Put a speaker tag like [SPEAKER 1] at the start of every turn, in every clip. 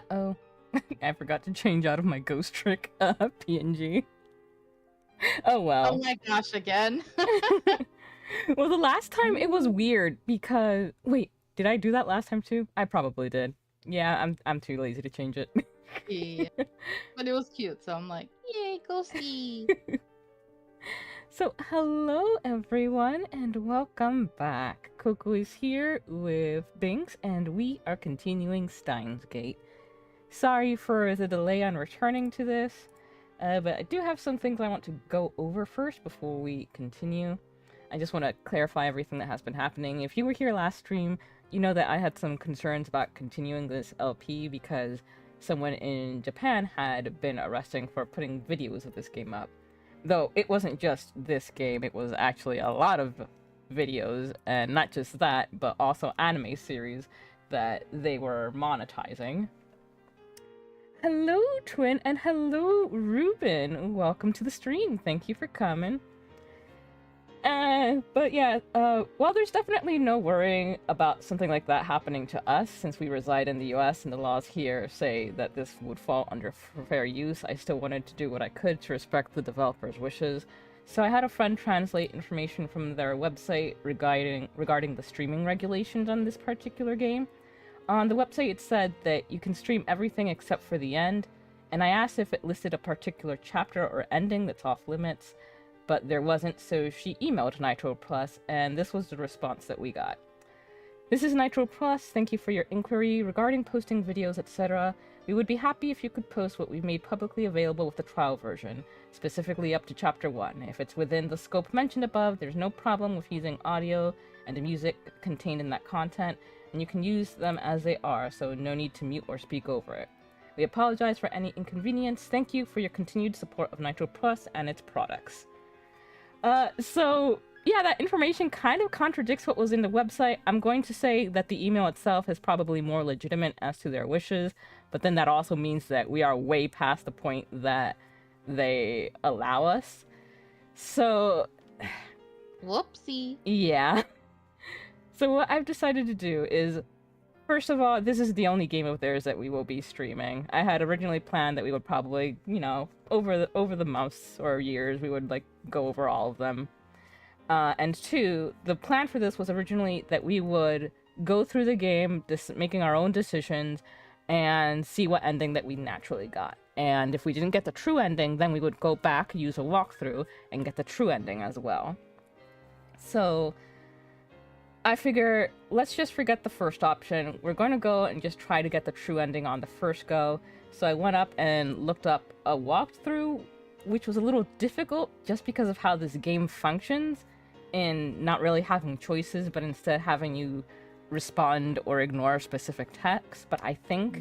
[SPEAKER 1] Uh-oh. I forgot to change out of my ghost trick PNG. Oh well.
[SPEAKER 2] Oh my gosh, again.
[SPEAKER 1] Well, the last time it was weird because wait, did I do that last time too? I probably did. Yeah, I'm too lazy to change it.
[SPEAKER 2] Yeah. But it was cute, so I'm like, yay, ghosty.
[SPEAKER 1] So, hello everyone and welcome back. Coco is here with Binks and we are continuing Steins Gate. Sorry for the delay on returning to this, but I do have some things I want to go over first before we continue. I just want to clarify everything that has been happening. If you were here last stream, you know that I had some concerns about continuing this LP because someone in Japan had been arresting for putting videos of this game up. Though it wasn't just this game, it was actually a lot of videos, and not just that, but also anime series that they were monetizing. Hello, Twin, and hello, Ruben. Welcome to the stream. Thank you for coming. But yeah, while there's definitely no worrying about something like that happening to us, since we reside in the US and the laws here say that this would fall under fair use, I still wanted to do what I could to respect the developers' wishes. So I had a friend translate information from their website regarding the streaming regulations on this particular game. On the website it said that you can stream everything except for the end, and I asked if it listed a particular chapter or ending that's off limits, but there wasn't, so she emailed Nitroplus, and this was the response that we got. This is Nitroplus, thank you for your inquiry regarding posting videos, etc. We would be happy if you could post what we've made publicly available with the trial version, specifically up to Chapter 1. If it's within the scope mentioned above, there's no problem with using audio and the music contained in that content, and you can use them as they are, so no need to mute or speak over it. We apologize for any inconvenience. Thank you for your continued support of Nitroplus and its products. So yeah, that information kind of contradicts what was in the website. I'm going to say that the email itself is probably more legitimate as to their wishes, but then that also means that we are way past the point that they allow us. So
[SPEAKER 2] Whoopsie.
[SPEAKER 1] yeah. So what I've decided to do is, first of all, this is the only game of theirs that we will be streaming. I had originally planned that we would probably, you know, over the months or years, we would like go over all of them. And two, the plan for this was originally that we would go through the game, making our own decisions, and see what ending that we naturally got. And if we didn't get the true ending, then we would go back, use a walkthrough, and get the true ending as well. So I figure, let's just forget the first option. We're going to go and just try to get the true ending on the first go. So I went up and looked up a walkthrough, which was a little difficult just because of how this game functions in not really having choices, but instead having you respond or ignore specific text. But I think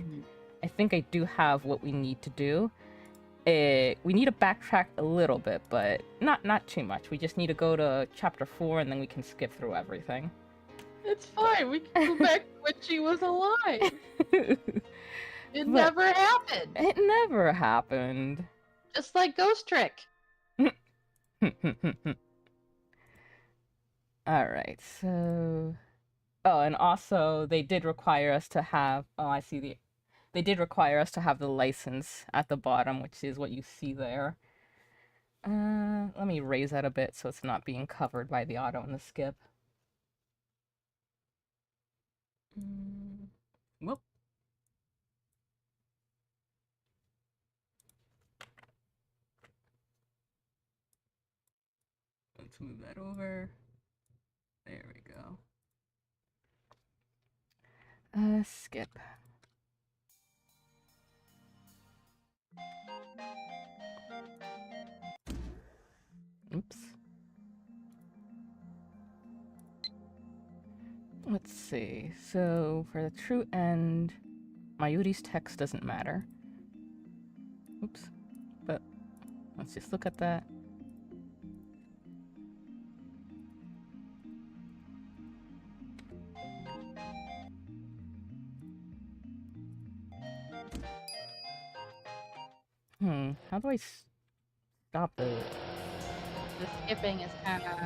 [SPEAKER 1] I do have what we need to do. We need to backtrack a little bit, but not too much. We just need to go to chapter 4 and then we can skip through everything.
[SPEAKER 2] It's fine. We can go back to when she was alive. It never happened.
[SPEAKER 1] It never happened.
[SPEAKER 2] Just like Ghost Trick.
[SPEAKER 1] Alright, so... Oh, and also, they did require us to have... Oh, I see They did require us to have the license at the bottom, which is what you see there. Let me raise that a bit so it's not being covered by the auto and the skip. Whoop. Let's move that over. There we go. Skip. Oops. Let's see. So for the true end, Mayuri's text doesn't matter. Oops. But let's just look at that. How do I stop it?
[SPEAKER 2] The skipping is kind of,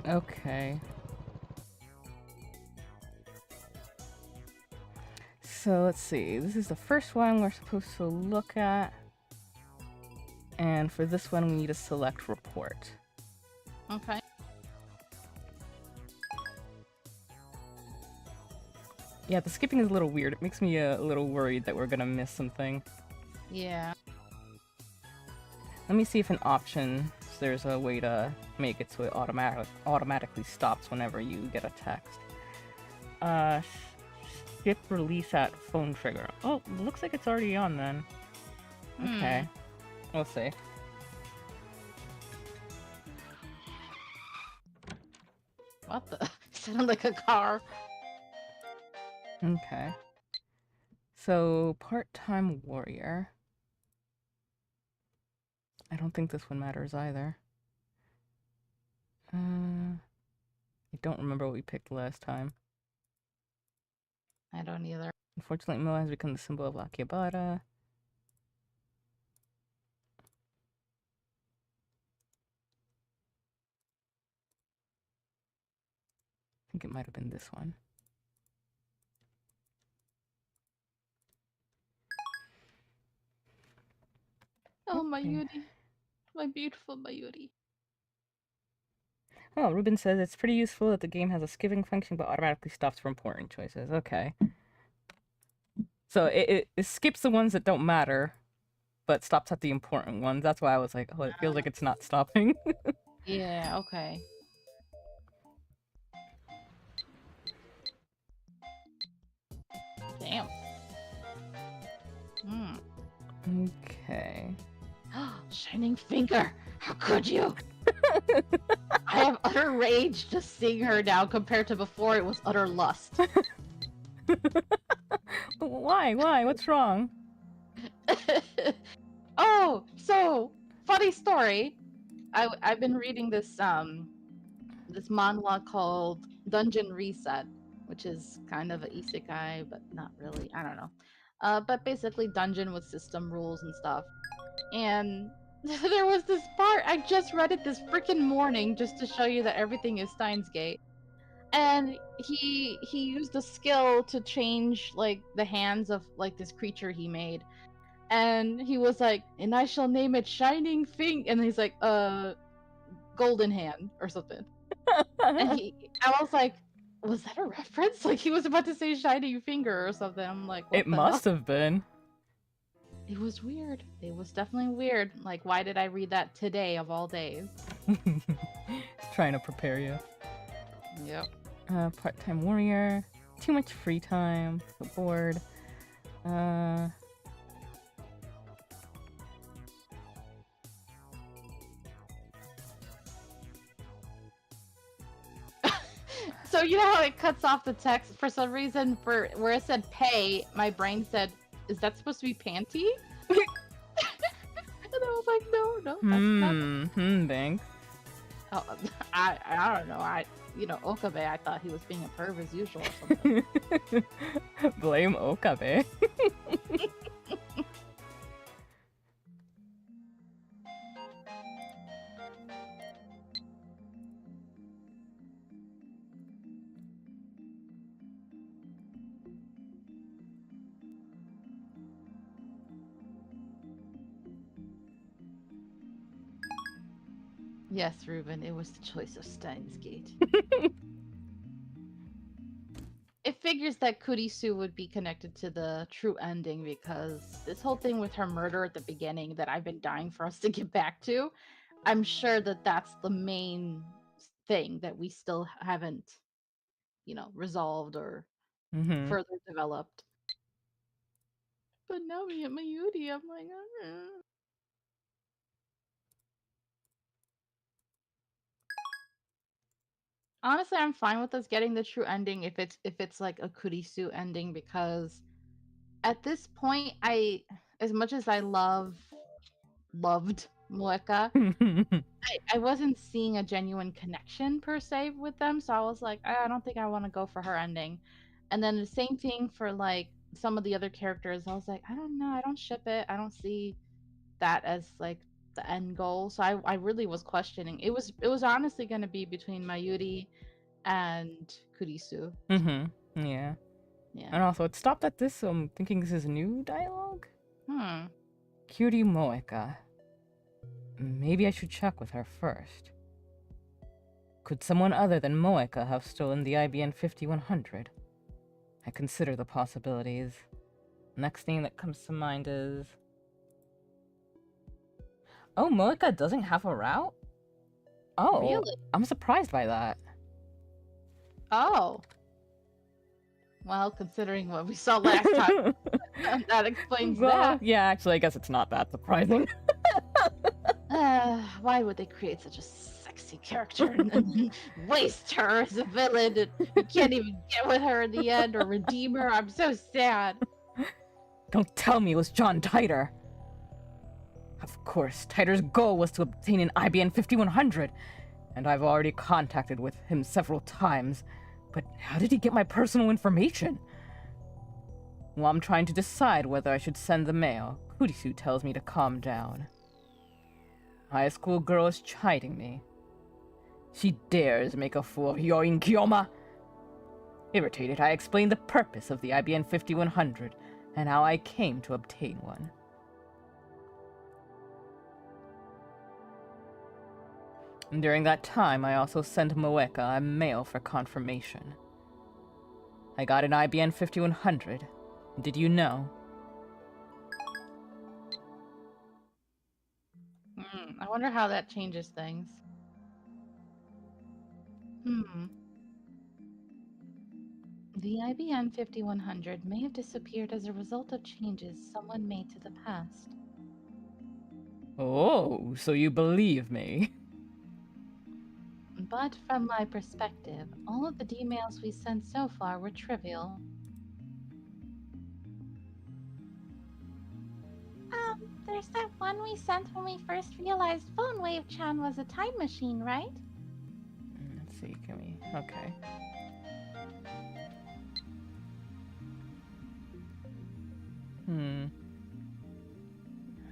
[SPEAKER 1] Okay. So let's see. This is the first one we're supposed to look at. And for this one, we need to select report.
[SPEAKER 2] Okay.
[SPEAKER 1] Yeah, the skipping is a little weird. It makes me a little worried that we're gonna miss something.
[SPEAKER 2] Yeah.
[SPEAKER 1] Let me see if in options there's a way to make it so it automatically stops whenever you get a text. Skip release at phone trigger. Oh, looks like it's already on then. Okay. We'll see.
[SPEAKER 2] What the? Sounded like a car.
[SPEAKER 1] Okay. So, part-time warrior. I don't think this one matters either. I don't remember what we picked last time.
[SPEAKER 2] I don't either.
[SPEAKER 1] Unfortunately, Mo has become the symbol of Akihabara. I think it might have been this one.
[SPEAKER 2] Oh, Mayuri. My beautiful Mayuri.
[SPEAKER 1] Oh, Ruben says it's pretty useful that the game has a skipping function but automatically stops for important choices. Okay. So it skips the ones that don't matter, but stops at the important ones. That's why I was like, oh, it feels like it's not stopping.
[SPEAKER 2] Yeah, okay. Damn.
[SPEAKER 1] Okay.
[SPEAKER 2] Shining finger! How could you? I have utter rage just seeing her now compared to before it was utter lust.
[SPEAKER 1] Why? What's wrong?
[SPEAKER 2] Oh, so funny story. I've been reading this this manhwa called Dungeon Reset, which is kind of an isekai, but not really. I don't know. But basically dungeon with system rules and stuff. And there was this part, I just read it this freaking morning just to show you that everything is Steins Gate. And he used a skill to change like the hands of like this creature he made. And he was like, and I shall name it Shining Fing, and he's like, Golden Hand or something. And I was like, was that a reference? Like he was about to say Shining Finger or something. I'm like, what
[SPEAKER 1] It
[SPEAKER 2] the
[SPEAKER 1] must
[SPEAKER 2] hell?
[SPEAKER 1] have been.
[SPEAKER 2] It was weird. It was definitely weird. Like, why did I read that today of all days?
[SPEAKER 1] Trying to prepare you.
[SPEAKER 2] Yep.
[SPEAKER 1] Part-time warrior. Too much free time. So bored.
[SPEAKER 2] So you know how it cuts off the text for some reason for where it said pay, my brain said, is that supposed to be panty? And I was like, no, that's not.
[SPEAKER 1] Binks.
[SPEAKER 2] Oh, I don't know. Okabe, I thought he was being a perv as usual or something.
[SPEAKER 1] Blame Okabe.
[SPEAKER 2] Yes, Ruben, it was the choice of Steins Gate. It figures that Kurisu would be connected to the true ending because this whole thing with her murder at the beginning that I've been dying for us to get back to, I'm sure that that's the main thing that we still haven't, resolved or further developed. But now we get Mayuri, I'm like, Honestly, I'm fine with us getting the true ending if it's like a Kurisu ending because at this point, as much as I loved Moeka, I wasn't seeing a genuine connection per se with them, so I was like, I don't think I want to go for her ending. And then the same thing for like some of the other characters. I was like, I don't know, I don't ship it. I don't see that as like the end goal. So I really was questioning. It was honestly going to be between Mayuri and Kurisu.
[SPEAKER 1] Yeah.
[SPEAKER 2] Yeah.
[SPEAKER 1] And also, it stopped at this, so I'm thinking this is new dialogue?
[SPEAKER 2] Hmm.
[SPEAKER 1] Kyuri Moeka. Maybe I should check with her first. Could someone other than Moeka have stolen the IBN 5100? I consider the possibilities. Next thing that comes to mind is... Oh, Moeka doesn't have a route? Oh,
[SPEAKER 2] Really?
[SPEAKER 1] I'm surprised by that.
[SPEAKER 2] Oh. Well, considering what we saw last time, that explains
[SPEAKER 1] Well,
[SPEAKER 2] that.
[SPEAKER 1] yeah, actually, I guess it's not that surprising.
[SPEAKER 2] Why would they create such a sexy character and then waste her as a villain? And you can't even get with her in the end or redeem her. I'm so sad.
[SPEAKER 1] Don't tell me it was John Titer. Of course, Titer's goal was to obtain an IBN 5100, and I've already contacted with him several times. But how did he get my personal information? While I'm trying to decide whether I should send the mail, Kurisu tells me to calm down. High school girl is chiding me. She dares make a fool of Yoin Kyoma. Irritated, I explained the purpose of the IBN 5100 and how I came to obtain one. And during that time, I also sent Moeka a mail for confirmation. I got an IBN 5100. Did you know?
[SPEAKER 2] I wonder how that changes things. The IBM 5100 may have disappeared as a result of changes someone made to the past.
[SPEAKER 1] Oh, so you believe me?
[SPEAKER 2] But from my perspective, all of the emails we sent so far were trivial. There's that one we sent when we first realized Phone Wave Chan was a time machine, right?
[SPEAKER 1] Let's see, can we... Okay.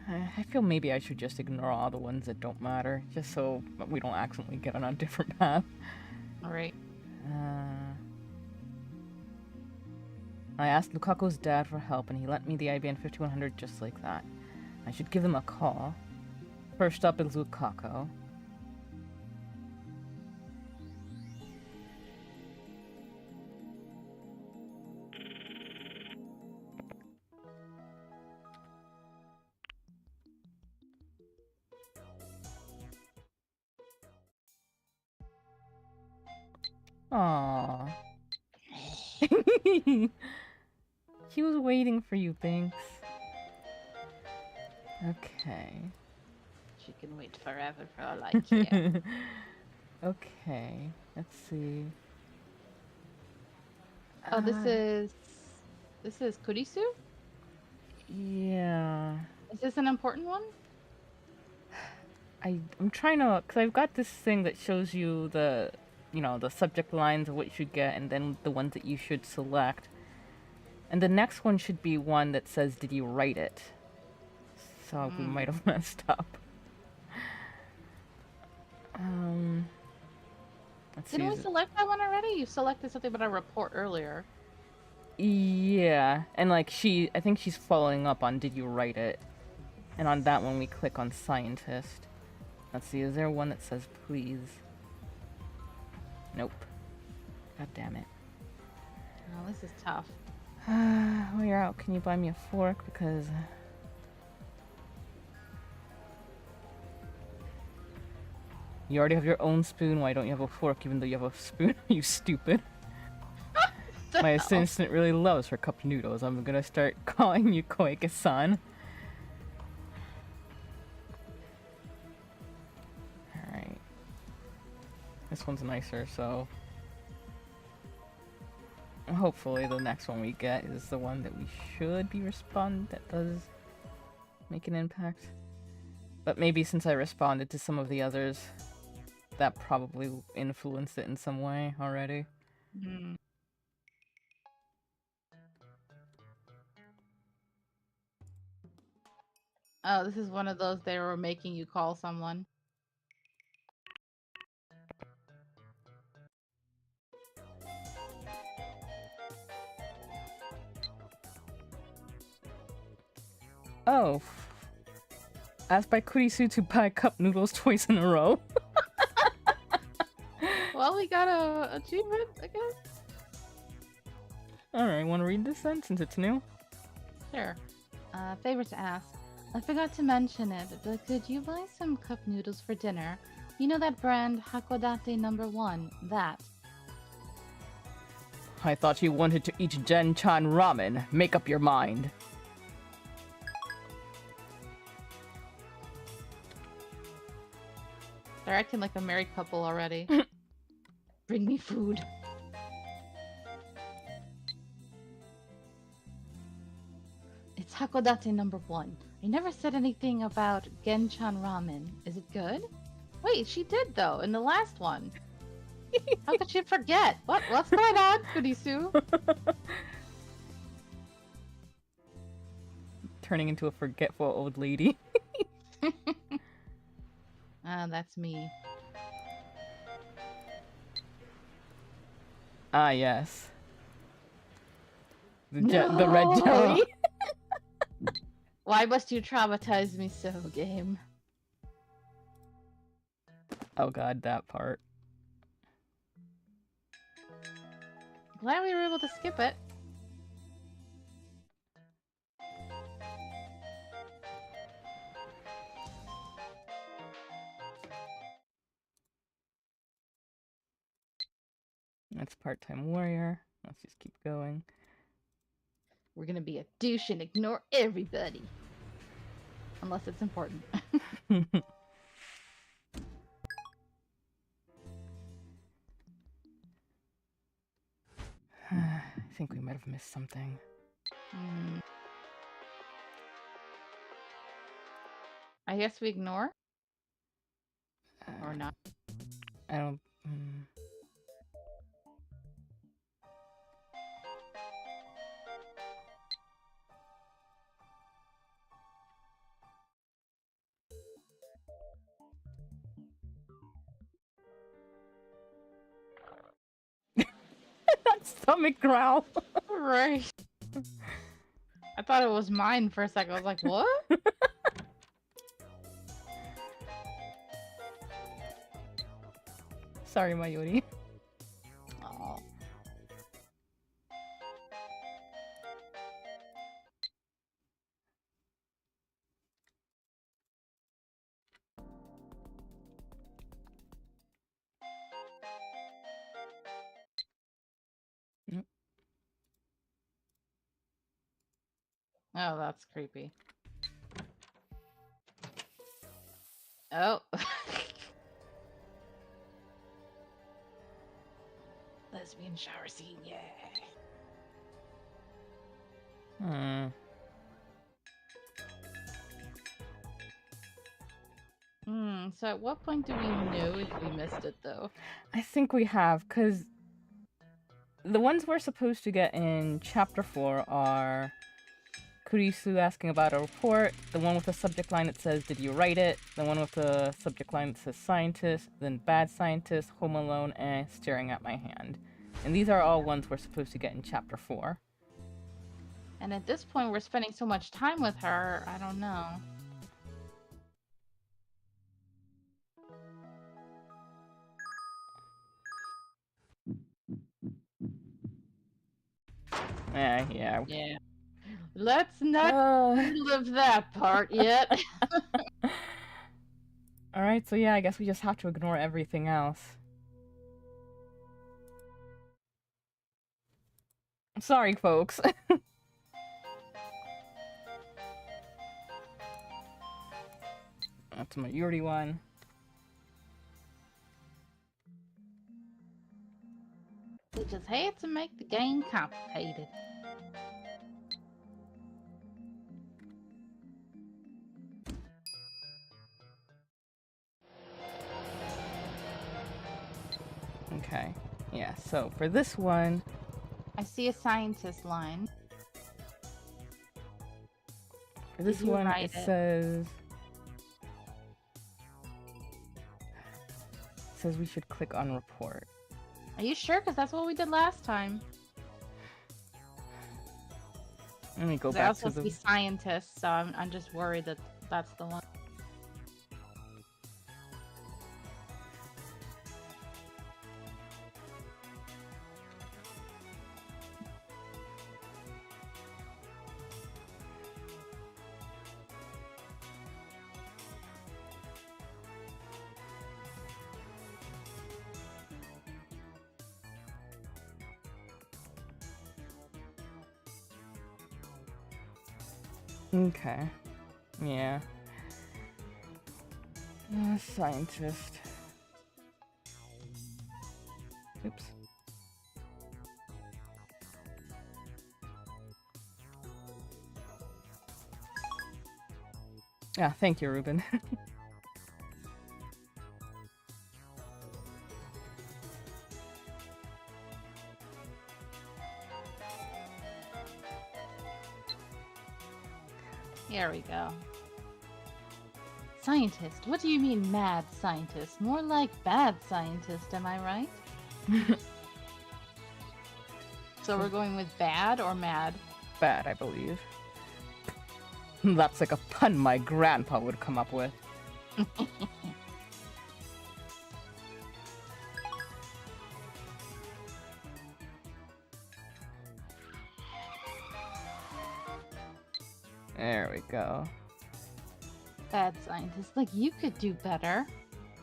[SPEAKER 1] I feel maybe I should just ignore all the ones that don't matter, just so we don't accidentally get on a different path.
[SPEAKER 2] Alright.
[SPEAKER 1] I asked Lukaku's dad for help, and he lent me the IBN 5100 just like that. I should give them a call. First up is Lukaku. Aww. He was waiting for you, Binks. Okay.
[SPEAKER 2] She can wait forever for all I care.
[SPEAKER 1] Okay, let's see.
[SPEAKER 2] Oh, this is Kurisu?
[SPEAKER 1] Yeah.
[SPEAKER 2] Is this an important one?
[SPEAKER 1] I'm trying to, because I've got this thing that shows you the, the subject lines of what you should get, and then the ones that you should select. And the next one should be one that says, did you write it? So we might have messed up. Let's see.
[SPEAKER 2] Didn't we select that one already? You selected something about a report earlier.
[SPEAKER 1] Yeah, and like I think she's following up on did you write it? And on that one we click on scientist. Let's see, is there one that says please? Nope. God damn it.
[SPEAKER 2] Oh, this is tough.
[SPEAKER 1] While you're out, can you buy me a fork? Because... You already have your own spoon, why don't you have a fork even though you have a spoon? You stupid. My assistant really loves her cup noodles. I'm gonna start calling you Koike-san. Alright. This one's nicer, so... Hopefully the next one we get is the one that we should be that does make an impact. But maybe since I responded to some of the others, that probably influenced it in some way already.
[SPEAKER 2] Oh, this is one of those they were making you call someone.
[SPEAKER 1] Oh. Asked by Kurisu to buy cup noodles twice in a row.
[SPEAKER 2] Well, we got a achievement, I guess.
[SPEAKER 1] Alright, wanna read this then, since it's new?
[SPEAKER 2] Sure. Favor to ask. I forgot to mention it, but could you buy some cup noodles for dinner? You know that brand Hakodate #1? That.
[SPEAKER 1] I thought you wanted to eat Gen-chan ramen. Make up your mind.
[SPEAKER 2] They're acting like a married couple already. Bring me food. It's Hakodate #1. I never said anything about Gen-chan ramen. Is it good? Wait, she did though, in the last one. How could she forget? What's going on, Kurisu?
[SPEAKER 1] Turning into a forgetful old lady.
[SPEAKER 2] That's me.
[SPEAKER 1] Ah, yes. The red jelly.
[SPEAKER 2] Why must you traumatize me so, game?
[SPEAKER 1] Oh god, that part.
[SPEAKER 2] Glad we were able to skip it.
[SPEAKER 1] That's part-time warrior. Let's just keep going.
[SPEAKER 2] We're gonna be a douche and ignore everybody. Unless it's important.
[SPEAKER 1] I think we might have missed something.
[SPEAKER 2] I guess we ignore? Or not?
[SPEAKER 1] I don't... That stomach growl!
[SPEAKER 2] Right. I thought it was mine for a second. I was like, what?
[SPEAKER 1] Sorry, Mayuri.
[SPEAKER 2] Aw.
[SPEAKER 1] Nope.
[SPEAKER 2] Oh, that's creepy. Oh. Lesbian shower scene, yeah. So at what point do we know if we missed it, though?
[SPEAKER 1] I think we have, because the ones we're supposed to get in Chapter 4 are Kurisu asking about a report, the one with the subject line that says, did you write it? The one with the subject line that says scientist, then bad scientist, home alone, and staring at my hand. And these are all ones we're supposed to get in Chapter 4.
[SPEAKER 2] And at this point, we're spending so much time with her, I don't know.
[SPEAKER 1] Yeah.
[SPEAKER 2] Yeah. Let's not live that part yet.
[SPEAKER 1] Alright, so yeah, I guess we just have to ignore everything else. I'm sorry, folks. That's my Yuri one.
[SPEAKER 2] They just had to make the game complicated.
[SPEAKER 1] Okay, yeah, so for this one...
[SPEAKER 2] I see a scientist line.
[SPEAKER 1] For this one, it says we should click on report.
[SPEAKER 2] Are you sure? Because that's what we did last time.
[SPEAKER 1] Let me go
[SPEAKER 2] They're
[SPEAKER 1] back
[SPEAKER 2] all
[SPEAKER 1] to
[SPEAKER 2] supposed to
[SPEAKER 1] the.
[SPEAKER 2] be scientists, so I'm just worried that that's the one.
[SPEAKER 1] Okay. Yeah. Scientist. Oops. Yeah, thank you, Ruben.
[SPEAKER 2] Here we go. Scientist? What do you mean mad scientist? More like bad scientist, am I right? So we're going with bad or mad?
[SPEAKER 1] Bad, I believe. That's like a pun my grandpa would come up with. There we go.
[SPEAKER 2] Bad scientist. Like, you could do better.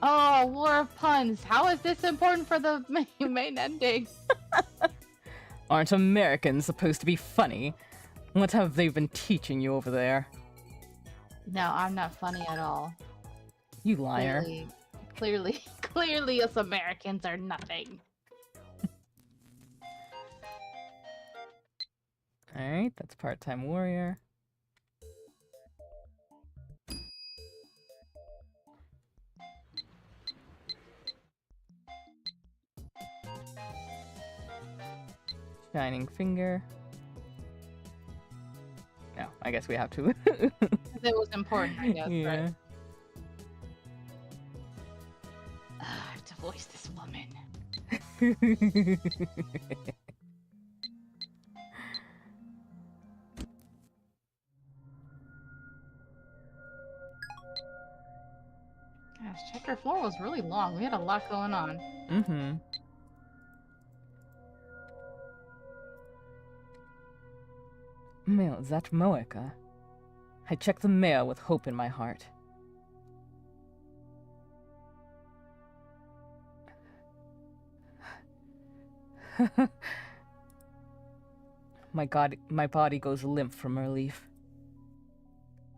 [SPEAKER 2] Oh, war of puns. How is this important for the main ending?
[SPEAKER 1] Aren't Americans supposed to be funny? What have they been teaching you over there?
[SPEAKER 2] No, I'm not funny at all.
[SPEAKER 1] You liar.
[SPEAKER 2] Clearly us Americans are nothing.
[SPEAKER 1] Alright, that's part-time warrior. Shining finger. No, I guess we have to.
[SPEAKER 2] It was important, I guess,
[SPEAKER 1] Yeah.
[SPEAKER 2] right? I have to voice this woman. Gosh, Checker 4 was really long. We had a lot going on.
[SPEAKER 1] Mm-hmm. Mail, that Moeka. I check the mail with hope in my heart. My body goes limp from relief.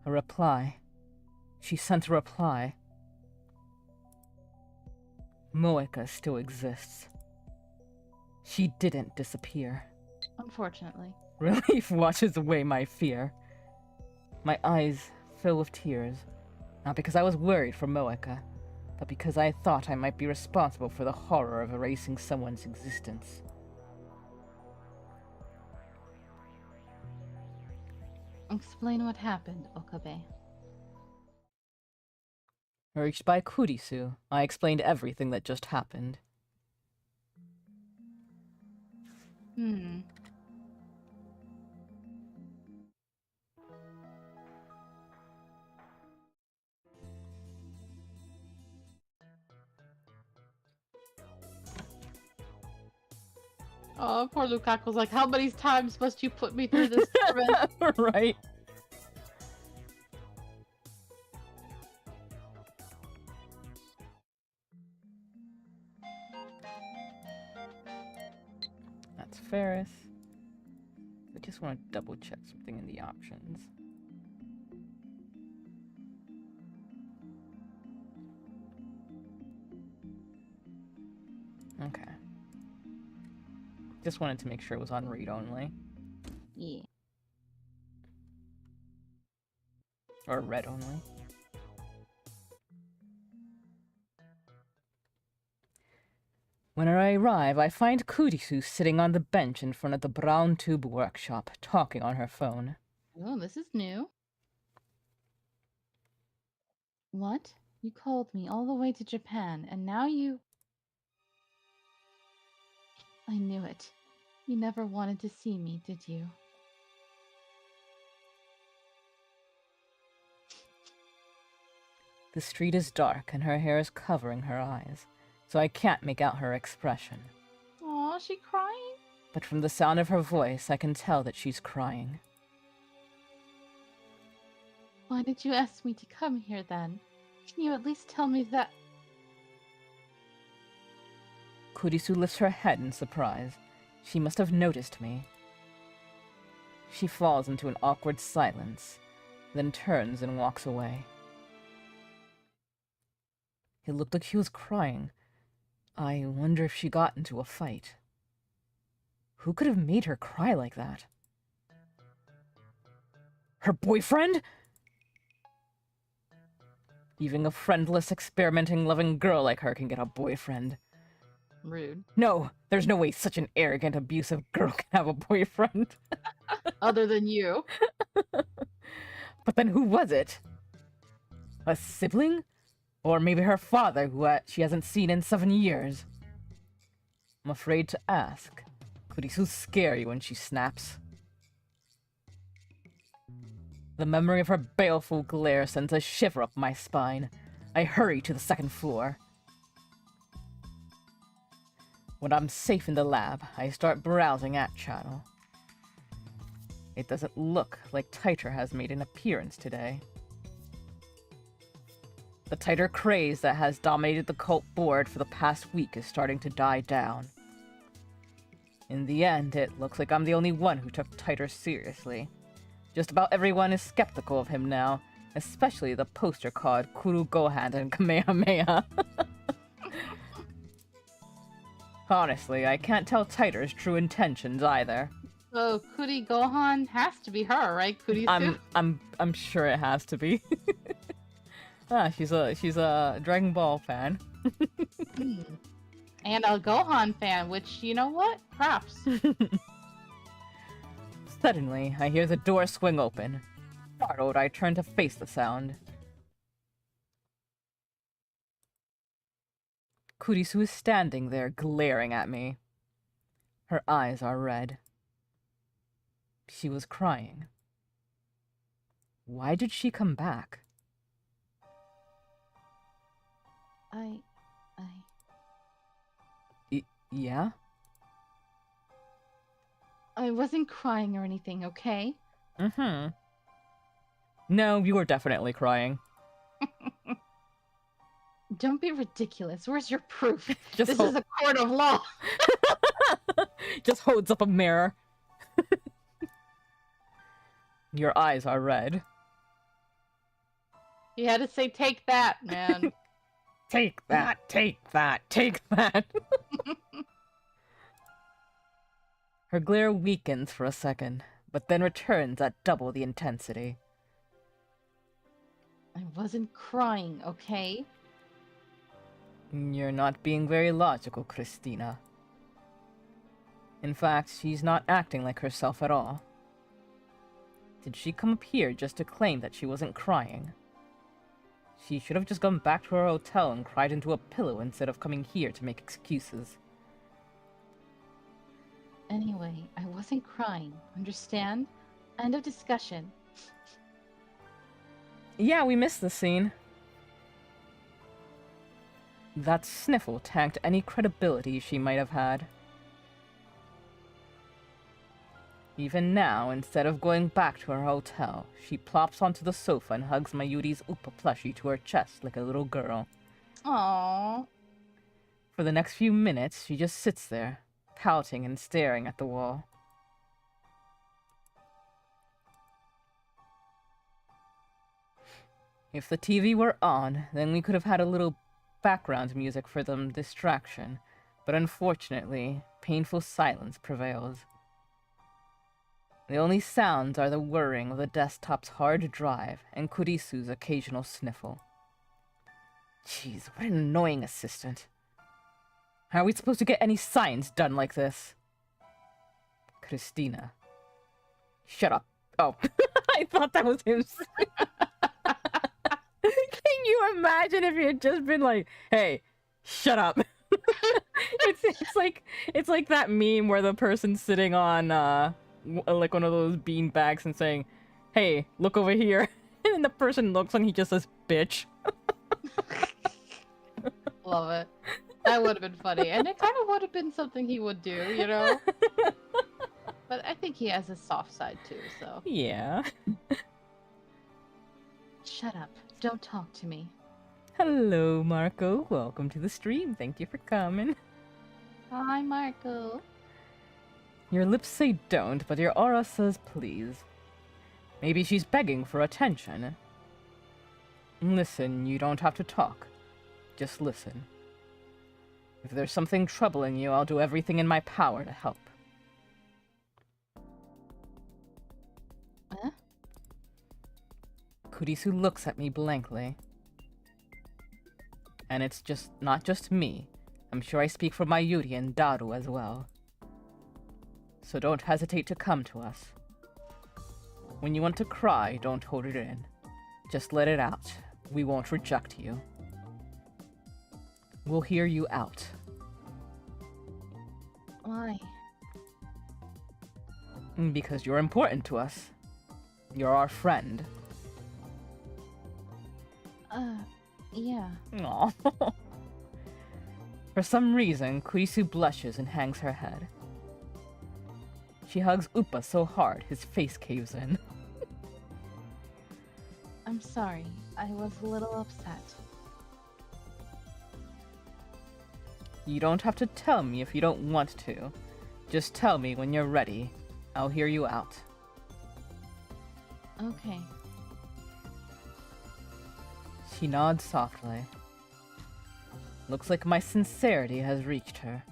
[SPEAKER 1] A reply. She sent a reply. Moeka still exists. She didn't disappear.
[SPEAKER 2] Unfortunately.
[SPEAKER 1] Relief washes away my fear. My eyes fill with tears, not because I was worried for Moeka, but because I thought I might be responsible for the horror of erasing someone's existence.
[SPEAKER 2] Explain what happened, Okabe.
[SPEAKER 1] Reached by Kurisu, I explained everything that just happened.
[SPEAKER 2] Oh, poor Lukaku's like, how many times must you put me through this torment?
[SPEAKER 1] Right? That's Ferris. I just want to double check something in the options. Okay. Just wanted to make sure it was on read only.
[SPEAKER 2] Yeah.
[SPEAKER 1] Or read only. When I arrive, I find Kurisu sitting on the bench in front of the brown tube workshop, talking on her phone.
[SPEAKER 2] Oh, this is new. What? You called me all the way to Japan, and now you... I knew it. You never wanted to see me, did you?
[SPEAKER 1] The street is dark and her hair is covering her eyes, so I can't make out her expression.
[SPEAKER 2] Aw, is she crying?
[SPEAKER 1] But from the sound of her voice, I can tell that she's crying.
[SPEAKER 2] Why did you ask me to come here then? Can you at least tell me that?
[SPEAKER 1] Kurisu lifts her head in surprise. She must have noticed me. She falls into an awkward silence, then turns and walks away. It looked like she was crying. I wonder if she got into a fight. Who could have made her cry like that? Her boyfriend? Even a friendless, experimenting, loving girl like her can get a boyfriend.
[SPEAKER 2] Rude.
[SPEAKER 1] No, there's no way such an arrogant, abusive girl can have a boyfriend.
[SPEAKER 2] Other than you.
[SPEAKER 1] But then who was it? A sibling? Or maybe her father, who she hasn't seen in 7 years? I'm afraid to ask. Kurisu's scary when she snaps. The memory of her baleful glare sends a shiver up my spine. I hurry to the 2nd floor. When I'm safe in the lab, I start browsing at Channel. It doesn't look like Titer has made an appearance today. The Titer craze that has dominated the cult board for the past week is starting to die down. In the end, it looks like I'm the only one who took Titer seriously. Just about everyone is skeptical of him now, especially the poster called Kuru Gohan and Kamehameha. Honestly, I can't tell Titer's true intentions either.
[SPEAKER 2] So Kuri Gohan has to be her, right? Kurisu?
[SPEAKER 1] I'm sure it has to be. She's a Dragon Ball fan.
[SPEAKER 2] And a Gohan fan, which, you know what? Props.
[SPEAKER 1] Suddenly, I hear the door swing open. Startled, I turn to face the sound. Kurisu is standing there, glaring at me. Her eyes are red. She was crying. Why did she come back? Yeah?
[SPEAKER 2] I wasn't crying or anything, okay?
[SPEAKER 1] Mm-hmm. No, you were definitely crying.
[SPEAKER 2] Don't be ridiculous. Where's your proof?
[SPEAKER 1] This
[SPEAKER 2] is a court of law.
[SPEAKER 1] Just holds up a mirror. Your eyes are red.
[SPEAKER 2] You had to say, take that, man.
[SPEAKER 1] Take that, take that, take that. Her glare weakens for a second, but then returns at double the intensity.
[SPEAKER 2] I wasn't crying, okay?
[SPEAKER 1] You're not being very logical, Christina. In fact, she's not acting like herself at all. Did she come up here just to claim that she wasn't crying? She should have just gone back to her hotel and cried into a pillow instead of coming here to make excuses.
[SPEAKER 2] Anyway, I wasn't crying, understand? End of discussion.
[SPEAKER 1] Yeah, we missed the scene. That sniffle tanked any credibility she might have had. Even now, instead of going back to her hotel, she plops onto the sofa and hugs Mayuri's Upa plushie to her chest like a little girl.
[SPEAKER 2] Aww.
[SPEAKER 1] For the next few minutes, she just sits there, pouting and staring at the wall. If the TV were on, then we could have had a little background music for them distraction, but unfortunately, painful silence prevails. The only sounds are the whirring of the desktop's hard drive and Kurisu's occasional sniffle. Jeez, what an annoying assistant. How are we supposed to get any science done like this? Christina. Shut up. Oh, I thought that was him. Can you imagine if he had just been like, hey, shut up. it's like that meme where the person's sitting on like one of those bean bags and saying, hey, look over here. And then the person looks and he just says, bitch.
[SPEAKER 2] Love it. That would have been funny, and it kind of would have been something he would do, you know? But I think he has a soft side too, so.
[SPEAKER 1] Yeah.
[SPEAKER 2] Shut up. Don't talk to me.
[SPEAKER 1] Hello, Marco. Welcome to the stream. Thank you for coming.
[SPEAKER 2] Hi, Marco.
[SPEAKER 1] Your lips say don't, but your aura says please. Maybe she's begging for attention. Listen, you don't have to talk. Just listen. If there's something troubling you, I'll do everything in my power to help.
[SPEAKER 2] Huh?
[SPEAKER 1] Kurisu looks at me blankly. And it's not just me. I'm sure I speak for Mayuri and Daru as well. So don't hesitate to come to us. When you want to cry, don't hold it in. Just let it out. We won't reject you. We'll hear you out.
[SPEAKER 2] Why?
[SPEAKER 1] Because you're important to us. You're our friend.
[SPEAKER 2] Yeah.
[SPEAKER 1] Aw. For some reason, Kurisu blushes and hangs her head. She hugs Upa so hard, his face caves in.
[SPEAKER 2] I'm sorry. I was a little upset.
[SPEAKER 1] You don't have to tell me if you don't want to. Just tell me when you're ready. I'll hear you out.
[SPEAKER 2] Okay.
[SPEAKER 1] She nods softly. Looks like my sincerity has reached her.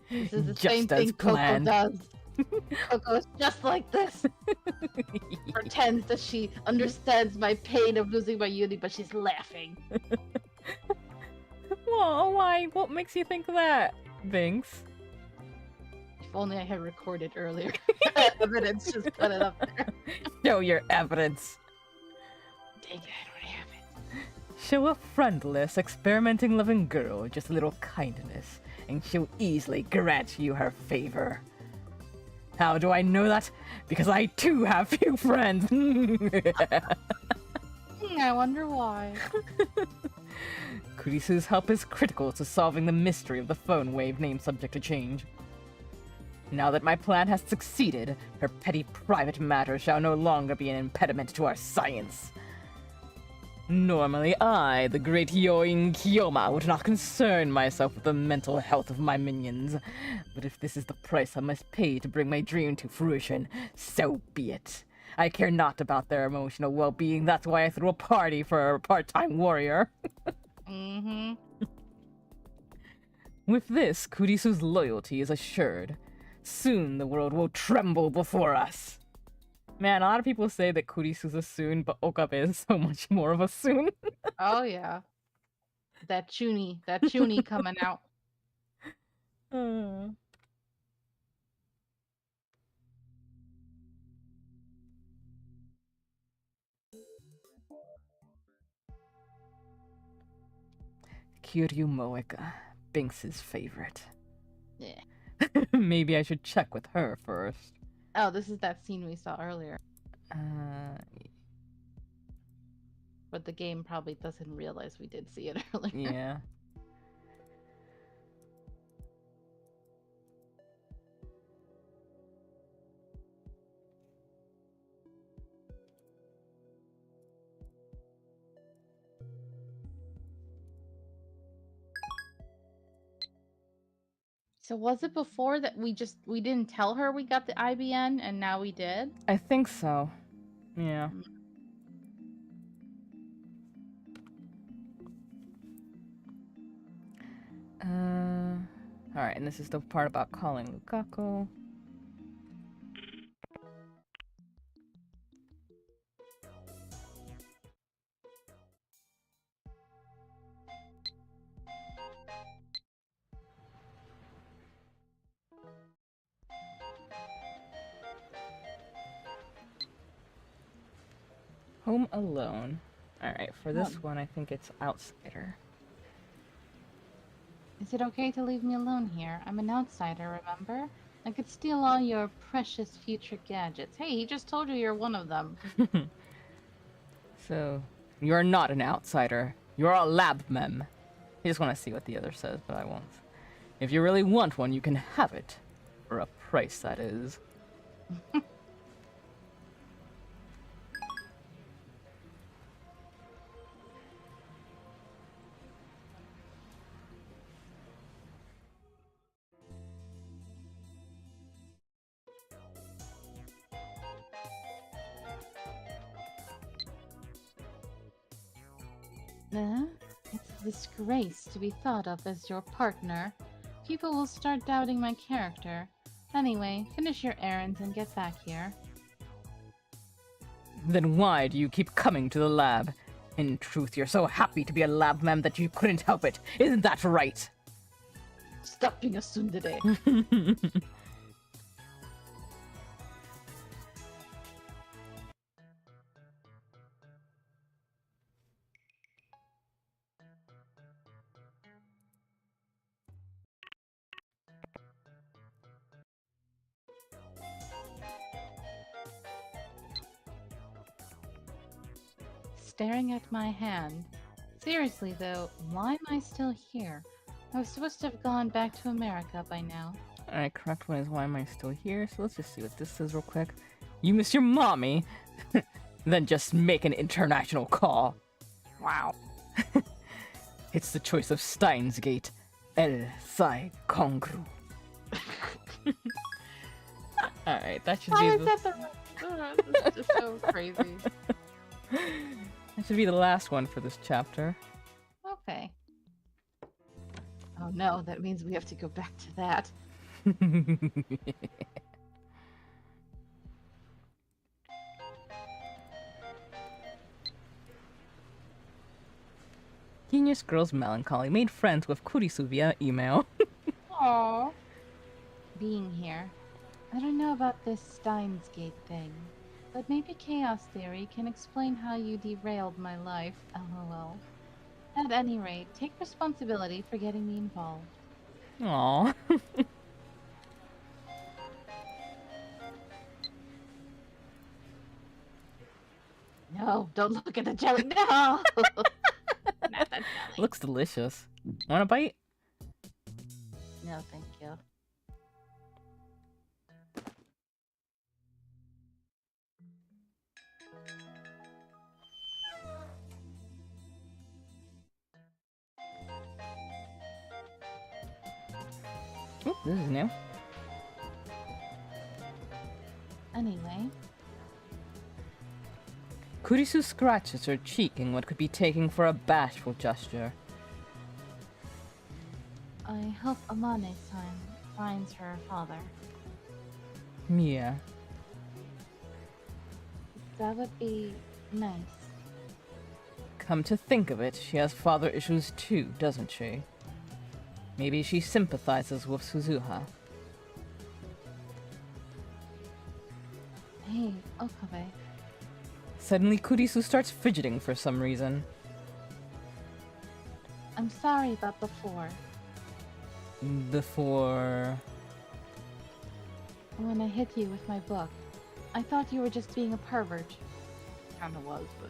[SPEAKER 2] This is the
[SPEAKER 1] Just
[SPEAKER 2] same
[SPEAKER 1] as
[SPEAKER 2] thing Coco
[SPEAKER 1] planned.
[SPEAKER 2] does. Coco is just like this. Pretends that she understands my pain of losing my uni, but she's laughing.
[SPEAKER 1] Well, why? What makes you think that, Binks?
[SPEAKER 2] If only I had recorded earlier. Evidence, just put it up there.
[SPEAKER 1] Show your evidence.
[SPEAKER 2] Dang it, I don't have it.
[SPEAKER 1] Show a friendless, experimenting loving girl just a little kindness, and she'll easily grant you her favor. How do I know that? Because I too have few friends.
[SPEAKER 2] I wonder why.
[SPEAKER 1] Kurisu's help is critical to solving the mystery of the phone wave name subject to change. Now that my plan has succeeded, her petty private matters shall no longer be an impediment to our science. Normally I, the great Yoin Kyoma, would not concern myself with the mental health of my minions. But if this is the price I must pay to bring my dream to fruition, so be it. I care not about their emotional well-being, that's why I threw a party for a part-time warrior.
[SPEAKER 2] Mm-hmm.
[SPEAKER 1] With this, Kurisu's loyalty is assured. Soon the world will tremble before us. Man, a lot of people say that Kurisu's a soon, but Okabe is so much more of a soon.
[SPEAKER 2] Oh yeah. That chuny coming out.
[SPEAKER 1] Kiryu Moeka, Binks' favorite.
[SPEAKER 2] Yeah.
[SPEAKER 1] Maybe I should check with her first.
[SPEAKER 2] Oh, this is that scene we saw earlier. But the game probably doesn't realize we did see it earlier.
[SPEAKER 1] Yeah.
[SPEAKER 2] So was it before that we didn't tell her we got the IBN and now we did?
[SPEAKER 1] I think so. Yeah. Alright, and this is the part about calling Lukaku. Home Alone. Alright, for this one, I think it's Outsider.
[SPEAKER 2] Is it okay to leave me alone here? I'm an outsider, remember? I could steal all your precious future gadgets. Hey, he just told you you're one of them.
[SPEAKER 1] So, you're not an outsider. You're a lab mem. I just want to see what the other says, but I won't. If you really want one, you can have it. For a price, that is.
[SPEAKER 2] It's a disgrace to be thought of as your partner. People will start doubting my character. Anyway, finish your errands and get back here.
[SPEAKER 1] Then why do you keep coming to the lab? In truth, you're so happy to be a lab mem that you couldn't help it. Isn't that right?
[SPEAKER 2] Stop being a tsundere. Staring at my hand. Seriously though, why am I still here? I was supposed to have gone back to America by now.
[SPEAKER 1] Alright, correct one is why am I still here? So let's just see what this says real quick. You miss your mommy? Then just make an international call. Wow. It's the choice of Steins Gate. El Sai Congru. Alright, that should
[SPEAKER 2] Why
[SPEAKER 1] be
[SPEAKER 2] is that the this is just so crazy.
[SPEAKER 1] That should be the last one for this chapter.
[SPEAKER 2] Okay. Oh no, that means we have to go back to that.
[SPEAKER 1] Genius Girl's Melancholy made friends with Kurisu via email.
[SPEAKER 2] Aww. Being here. I don't know about this Steins Gate thing, but maybe Chaos Theory can explain how you derailed my life, lol. At any rate, take responsibility for getting me involved.
[SPEAKER 1] Aww.
[SPEAKER 2] No, don't look at the jelly. No! Not that jelly.
[SPEAKER 1] Looks delicious. Want a bite?
[SPEAKER 2] No, thank you.
[SPEAKER 1] Oop, this is new.
[SPEAKER 2] Anyway,
[SPEAKER 1] Kurisu scratches her cheek in what could be taken for a bashful gesture.
[SPEAKER 2] I hope Amane-san finds her father.
[SPEAKER 1] Yeah.
[SPEAKER 2] That would be nice.
[SPEAKER 1] Come to think of it, she has father issues too, doesn't she? Maybe she sympathizes with Suzuha.
[SPEAKER 2] Hey, Okabe.
[SPEAKER 1] Suddenly Kurisu starts fidgeting for some reason.
[SPEAKER 2] I'm sorry about before.
[SPEAKER 1] Before...
[SPEAKER 2] When I hit you with my book. I thought you were just being a pervert. Kinda was, but...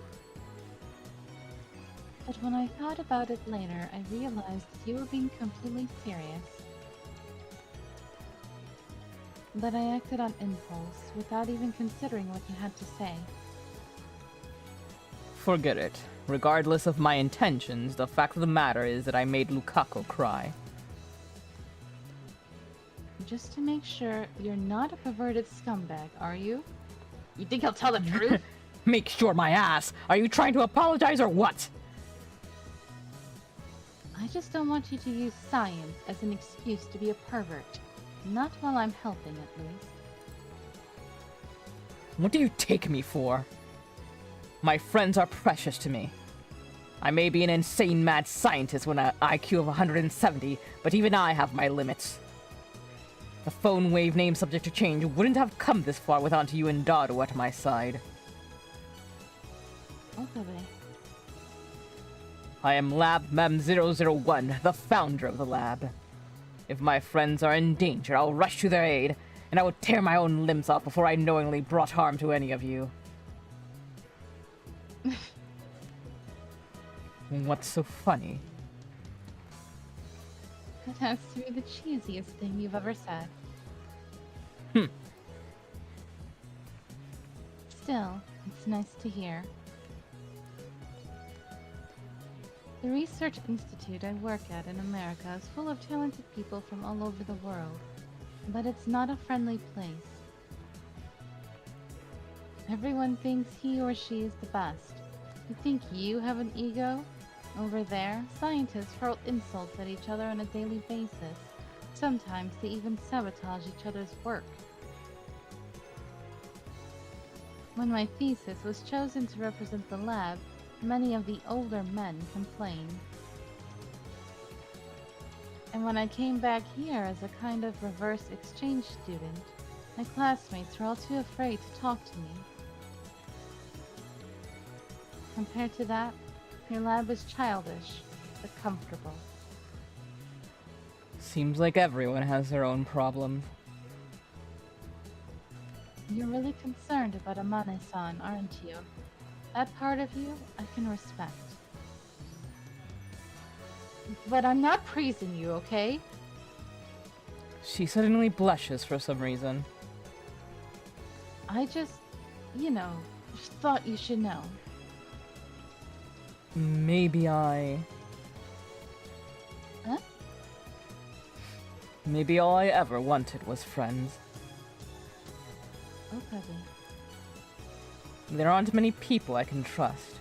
[SPEAKER 2] But when I thought about it later, I realized that you were being completely serious. But I acted on impulse, without even considering what you had to say.
[SPEAKER 1] Forget it. Regardless of my intentions, the fact of the matter is that I made Lukaku cry.
[SPEAKER 2] Just to make sure, you're not a perverted scumbag, are you? You think he'll tell the truth?
[SPEAKER 1] Make sure my ass! Are you trying to apologize or what?
[SPEAKER 2] I just don't want you to use science as an excuse to be a pervert. Not while I'm helping, at least.
[SPEAKER 1] What do you take me for? My friends are precious to me. I may be an insane mad scientist with an IQ of 170, but even I have my limits. The phone wave name subject to change wouldn't have come this far without you and Dado at my side.
[SPEAKER 2] Okabe.
[SPEAKER 1] I am Lab Mem 001, the founder of the lab. If my friends are in danger, I'll rush to their aid, and I will tear my own limbs off before I knowingly brought harm to any of you. What's so funny?
[SPEAKER 2] That has to be the cheesiest thing you've ever said.
[SPEAKER 1] Hmm.
[SPEAKER 2] Still, it's nice to hear. The research institute I work at in America is full of talented people from all over the world, but it's not a friendly place. Everyone thinks he or she is the best. You think you have an ego? Over there, scientists hurl insults at each other on a daily basis. Sometimes they even sabotage each other's work. When my thesis was chosen to represent the lab, many of the older men complained. And when I came back here as a kind of reverse exchange student, my classmates were all too afraid to talk to me. Compared to that, your lab is childish, but comfortable.
[SPEAKER 1] Seems like everyone has their own problems.
[SPEAKER 2] You're really concerned about Amane-san, aren't you? That part of you, I can respect. But I'm not praising you, okay?
[SPEAKER 1] She suddenly blushes for some reason.
[SPEAKER 2] I just, you know, thought you should know.
[SPEAKER 1] Maybe I...
[SPEAKER 2] Huh?
[SPEAKER 1] Maybe all I ever wanted was friends.
[SPEAKER 2] Oh, Bubby.
[SPEAKER 1] There aren't many people I can trust.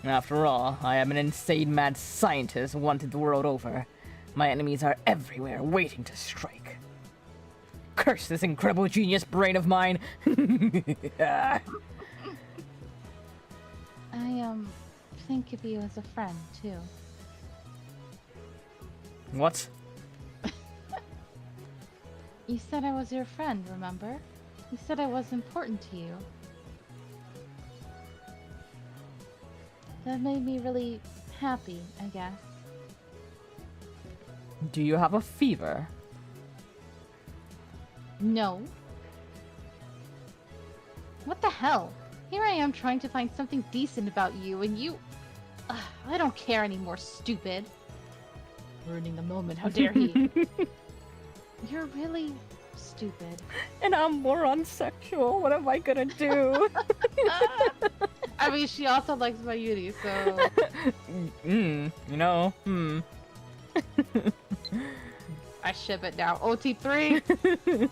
[SPEAKER 1] After all, I am an insane mad scientist wanted the world over. My enemies are everywhere, waiting to strike. Curse this incredible genius brain of mine!
[SPEAKER 2] I think of you as a friend, too.
[SPEAKER 1] What?
[SPEAKER 2] You said I was your friend, remember? You said I was important to you. That made me really happy, I guess.
[SPEAKER 1] Do you have a fever?
[SPEAKER 2] No. What the hell? Here I am trying to find something decent about you, and you... Ugh, I don't care anymore, stupid. Ruining the moment, how dare he? You're really stupid.
[SPEAKER 1] And I'm more unsexual. What am I gonna do?
[SPEAKER 2] I mean, she also likes my Yuri, so...
[SPEAKER 1] you know,
[SPEAKER 2] I ship it now. OT3!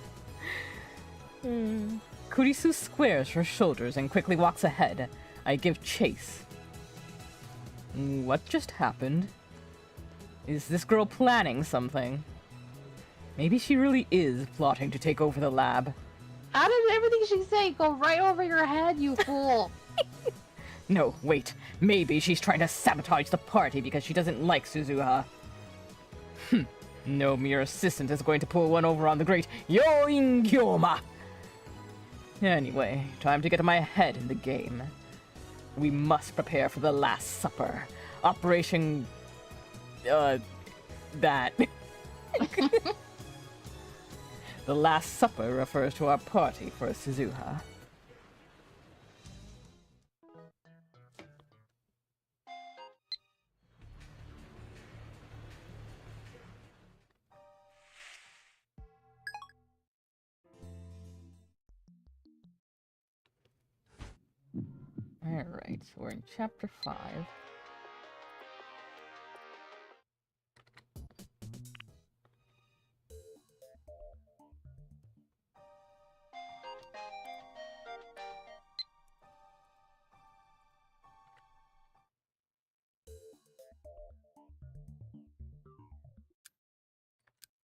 [SPEAKER 1] Kurisu squares her shoulders and quickly walks ahead. I give chase. What just happened? Is this girl planning something? Maybe she really is plotting to take over the lab.
[SPEAKER 2] How did everything she say go right over your head, you fool?
[SPEAKER 1] No, wait. Maybe she's trying to sabotage the party because she doesn't like Suzuha. No mere assistant is going to pull one over on the great Yoin Gyoma. Anyway, time to get my head in the game. We must prepare for the Last Supper. Operation... that. The Last Supper refers to our party for Suzuha. Alright, so we're in chapter 5.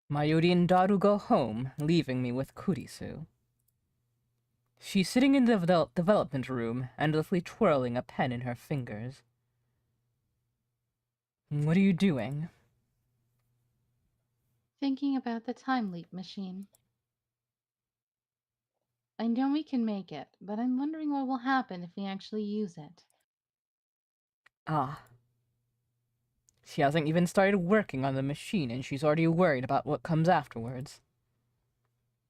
[SPEAKER 1] Mayuri and Daru go home, leaving me with Kurisu. She's sitting in the development room, endlessly twirling a pen in her fingers. What are you doing?
[SPEAKER 2] Thinking about the time leap machine. I know we can make it, but I'm wondering what will happen if we actually use it.
[SPEAKER 1] Ah. She hasn't even started working on the machine, and she's already worried about what comes afterwards.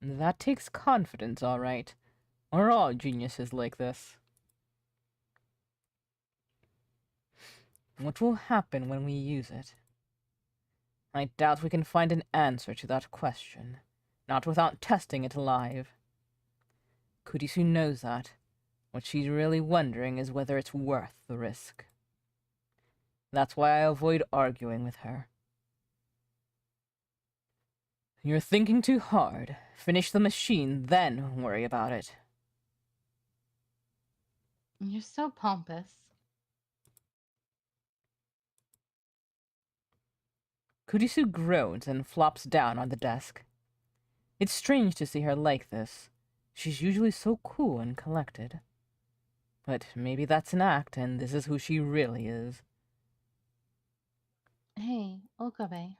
[SPEAKER 1] That takes confidence, all right. Are all geniuses like this? What will happen when we use it? I doubt we can find an answer to that question. Not without testing it live. Kurisu knows that. What she's really wondering is whether it's worth the risk. That's why I avoid arguing with her. You're thinking too hard. Finish the machine, then worry about it.
[SPEAKER 2] You're so pompous.
[SPEAKER 1] Kurisu groans and flops down on the desk. It's strange to see her like this. She's usually so cool and collected. But maybe that's an act, and this is who she really is.
[SPEAKER 2] Hey, Okabe.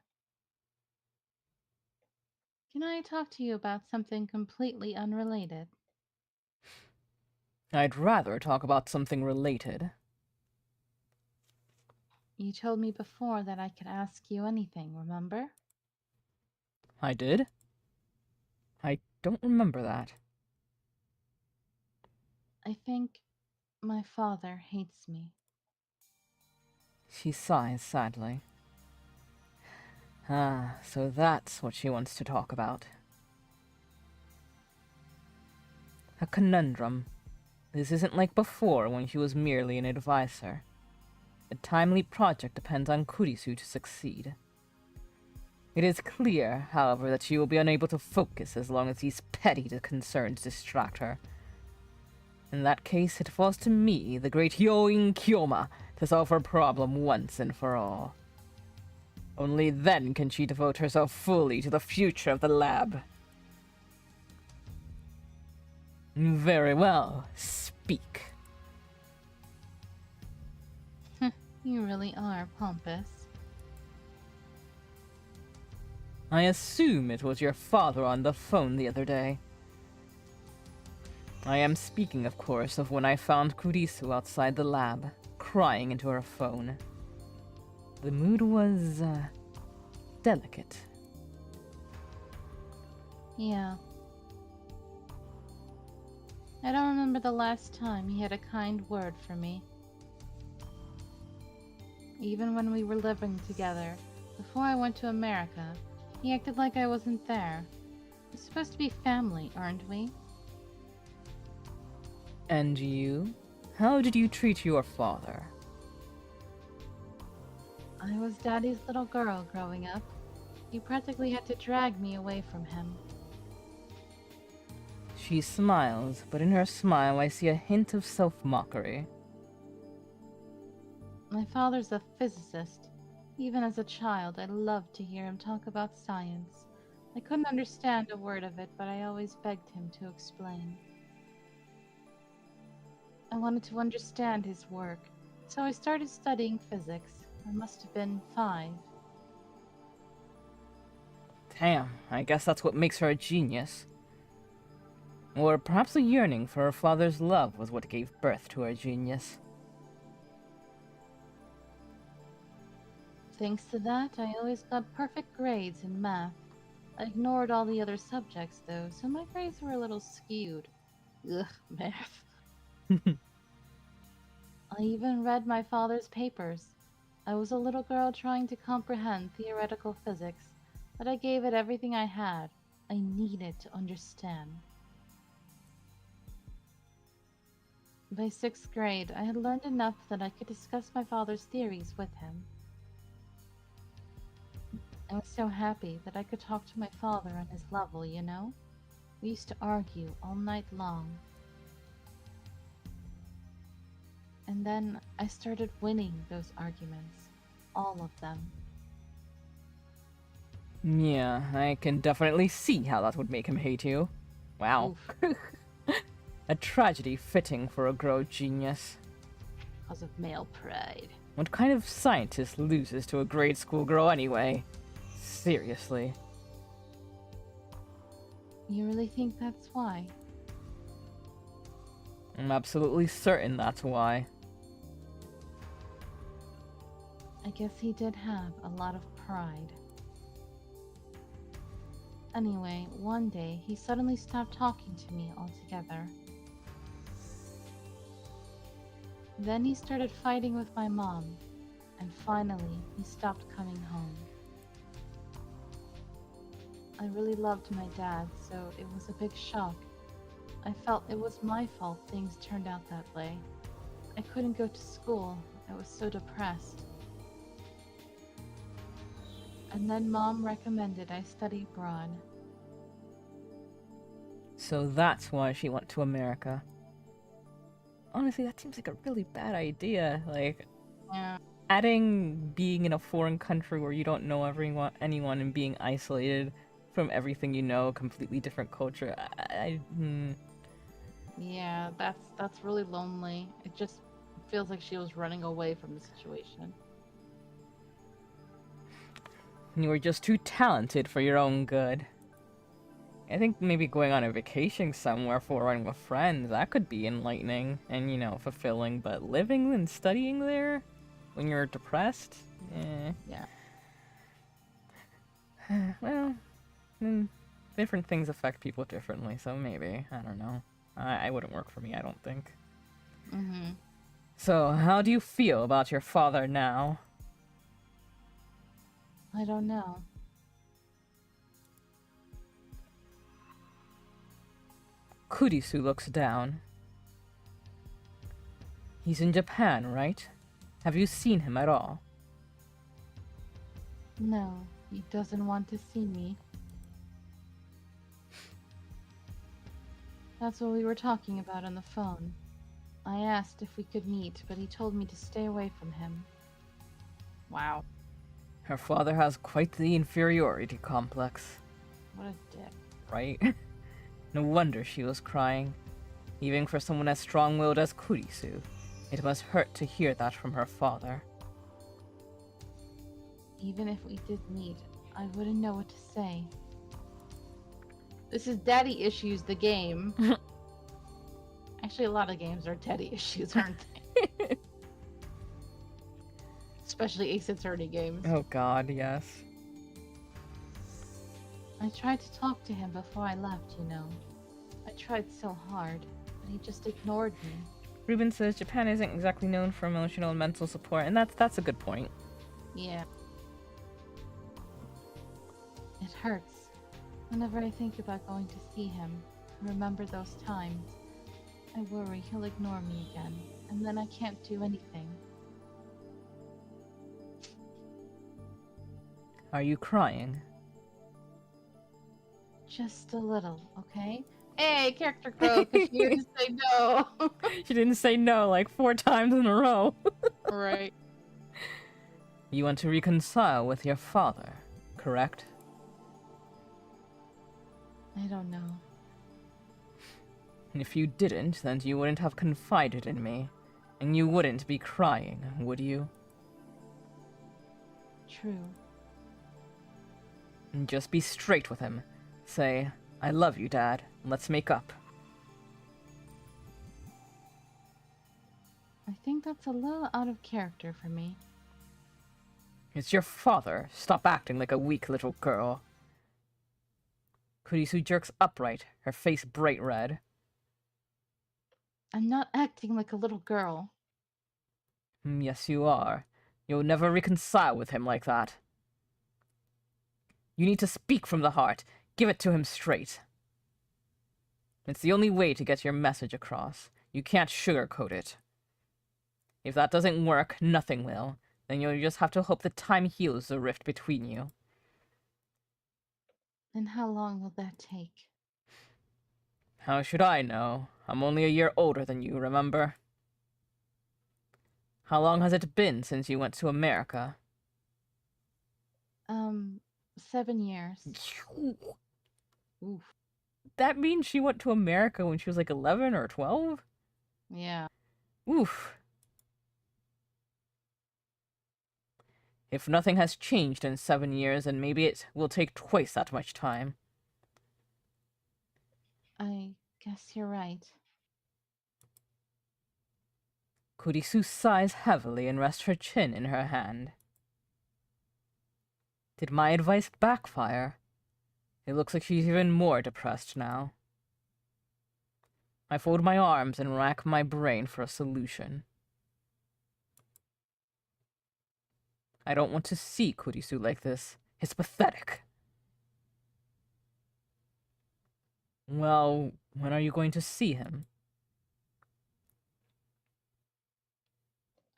[SPEAKER 2] Can I talk to you about something completely unrelated?
[SPEAKER 1] I'd rather talk about something related.
[SPEAKER 2] You told me before that I could ask you anything, remember?
[SPEAKER 1] I did? I don't remember that.
[SPEAKER 2] I think my father hates me.
[SPEAKER 1] She sighs sadly. Ah, so that's what she wants to talk about. A conundrum. This isn't like before when she was merely an advisor. A timely project depends on Kurisu to succeed. It is clear, however, that she will be unable to focus as long as these petty concerns distract her. In that case, it falls to me, the great Yoin Kyoma, to solve her problem once and for all. Only then can she devote herself fully to the future of the lab. Very well, speak.
[SPEAKER 2] You really are pompous.
[SPEAKER 1] I assume it was your father on the phone the other day. I am speaking, of course, of when I found Kurisu outside the lab, crying into her phone. The mood was, delicate.
[SPEAKER 2] Yeah. I don't remember the last time he had a kind word for me. Even when we were living together, before I went to America, he acted like I wasn't there. We're supposed to be family, aren't we?
[SPEAKER 1] And you? How did you treat your father?
[SPEAKER 2] I was Daddy's little girl growing up. He practically had to drag me away from him.
[SPEAKER 1] She smiles, but in her smile I see a hint of self-mockery.
[SPEAKER 2] My father's a physicist. Even as a child, I loved to hear him talk about science. I couldn't understand a word of it, but I always begged him to explain. I wanted to understand his work, so I started studying physics. I must have been 5.
[SPEAKER 1] Damn, I guess that's what makes her a genius. Or perhaps a yearning for her father's love was what gave birth to her genius.
[SPEAKER 2] Thanks to that, I always got perfect grades in math. I ignored all the other subjects, though, so my grades were a little skewed. Ugh, math. I even read my father's papers. I was a little girl trying to comprehend theoretical physics, but I gave it everything I had. I needed to understand. By 6th grade, I had learned enough that I could discuss my father's theories with him. I was so happy that I could talk to my father on his level, you know? We used to argue all night long. And then I started winning those arguments. All of them.
[SPEAKER 1] Yeah, I can definitely see how that would make him hate you. Wow. A tragedy fitting for a girl genius.
[SPEAKER 2] Because of male pride.
[SPEAKER 1] What kind of scientist loses to a grade school girl anyway? Seriously.
[SPEAKER 2] You really think that's why?
[SPEAKER 1] I'm absolutely certain that's why.
[SPEAKER 2] I guess he did have a lot of pride. Anyway, one day he suddenly stopped talking to me altogether. Then he started fighting with my mom, and finally he stopped coming home. I really loved my dad, so it was a big shock. I felt it was my fault things turned out that way. I couldn't go to school. I was so depressed. And then Mom recommended I study abroad.
[SPEAKER 1] So that's why she went to America. Honestly, that seems like a really bad idea. Like,
[SPEAKER 2] Yeah.
[SPEAKER 1] adding being in a foreign country where you don't know anyone and being isolated from everything you know, completely different culture.
[SPEAKER 2] Yeah, that's really lonely. It just feels like she was running away from the situation.
[SPEAKER 1] You were just too talented for your own good. I think maybe going on a vacation somewhere foreign with friends, that could be enlightening and, fulfilling, but living and studying there when you're depressed?
[SPEAKER 2] Yeah.
[SPEAKER 1] Well, different things affect people differently, so maybe. I don't know. I wouldn't work for me, I don't think.
[SPEAKER 2] Mm-hmm.
[SPEAKER 1] So, how do you feel about your father now?
[SPEAKER 2] I don't know.
[SPEAKER 1] Kurisu looks down. He's in Japan, right? Have you seen him at all?
[SPEAKER 2] No, he doesn't want to see me. That's what we were talking about on the phone. I asked if we could meet, but he told me to stay away from him. Wow.
[SPEAKER 1] Her father has quite the inferiority complex.
[SPEAKER 2] What a dick.
[SPEAKER 1] Right? No wonder she was crying. Even for someone as strong-willed as Kurisu, it must hurt to hear that from her father.
[SPEAKER 2] Even if we did meet, I wouldn't know what to say. This is Daddy Issues, the game. Actually, a lot of games are daddy issues, aren't they? Especially Ace Attorney games.
[SPEAKER 1] Oh god, yes.
[SPEAKER 2] I tried to talk to him before I left, I tried so hard, but he just ignored me.
[SPEAKER 1] Ruben says Japan isn't exactly known for emotional and mental support, and that's a good point.
[SPEAKER 2] Yeah. It hurts. Whenever I think about going to see him, and remember those times, I worry he'll ignore me again, and then I can't do anything.
[SPEAKER 1] Are you crying?
[SPEAKER 2] Just a little, okay? Hey, character growth, if you didn't say no.
[SPEAKER 1] She didn't say no like 4 times in a row.
[SPEAKER 2] Right.
[SPEAKER 1] You want to reconcile with your father, correct?
[SPEAKER 2] I don't know.
[SPEAKER 1] If you didn't, then you wouldn't have confided in me. And you wouldn't be crying, would you?
[SPEAKER 2] True.
[SPEAKER 1] And just be straight with him. Say, I love you, Dad. Let's make up.
[SPEAKER 2] I think that's a little out of character for me.
[SPEAKER 1] It's your father. Stop acting like a weak little girl. Kurisu jerks upright, her face bright red.
[SPEAKER 2] I'm not acting like a little girl.
[SPEAKER 1] Yes, you are. You'll never reconcile with him like that. You need to speak from the heart. Give it to him straight. It's the only way to get your message across. You can't sugarcoat it. If that doesn't work, nothing will. Then you'll just have to hope that time heals the rift between you.
[SPEAKER 2] And how long will that take?
[SPEAKER 1] How should I know? I'm only a year older than you, remember? How long has it been since you went to America?
[SPEAKER 2] 7 years. Oof.
[SPEAKER 1] That means she went to America when she was like 11 or 12?
[SPEAKER 2] Yeah.
[SPEAKER 1] Oof. If nothing has changed in 7 years, then maybe it will take twice that much time.
[SPEAKER 2] I guess you're right.
[SPEAKER 1] Kurisu sighs heavily and rests her chin in her hand. Did my advice backfire? It looks like she's even more depressed now. I fold my arms and rack my brain for a solution. I don't want to see Kurisu like this. It's pathetic. Well, when are you going to see him?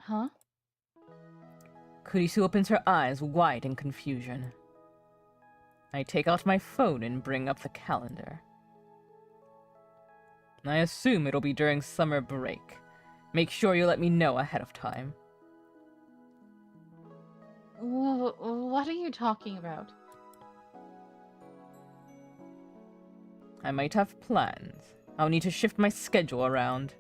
[SPEAKER 2] Huh?
[SPEAKER 1] Kurisu opens her eyes wide in confusion. I take out my phone and bring up the calendar. I assume it'll be during summer break. Make sure you let me know ahead of time.
[SPEAKER 2] What are you talking about?
[SPEAKER 1] I might have plans. I'll need to shift my schedule around.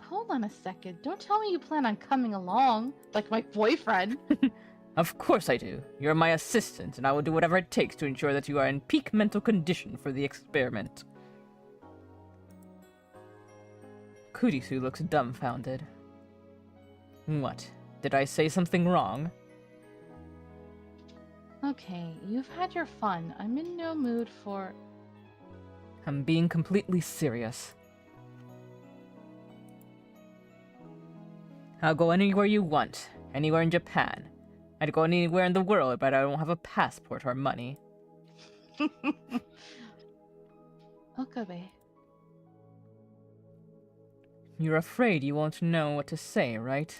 [SPEAKER 2] Hold on a second. Don't tell me you plan on coming along, like my boyfriend.
[SPEAKER 1] Of course I do. You're my assistant, and I will do whatever it takes to ensure that you are in peak mental condition for the experiment. Kurisu looks dumbfounded. What? Did I say something wrong?
[SPEAKER 2] Okay, you've had your fun. I'm in no mood for...
[SPEAKER 1] I'm being completely serious. I'll go anywhere you want. Anywhere in Japan. I'd go anywhere in the world, but I don't have a passport or money.
[SPEAKER 2] Okabe.
[SPEAKER 1] You're afraid you won't know what to say, right?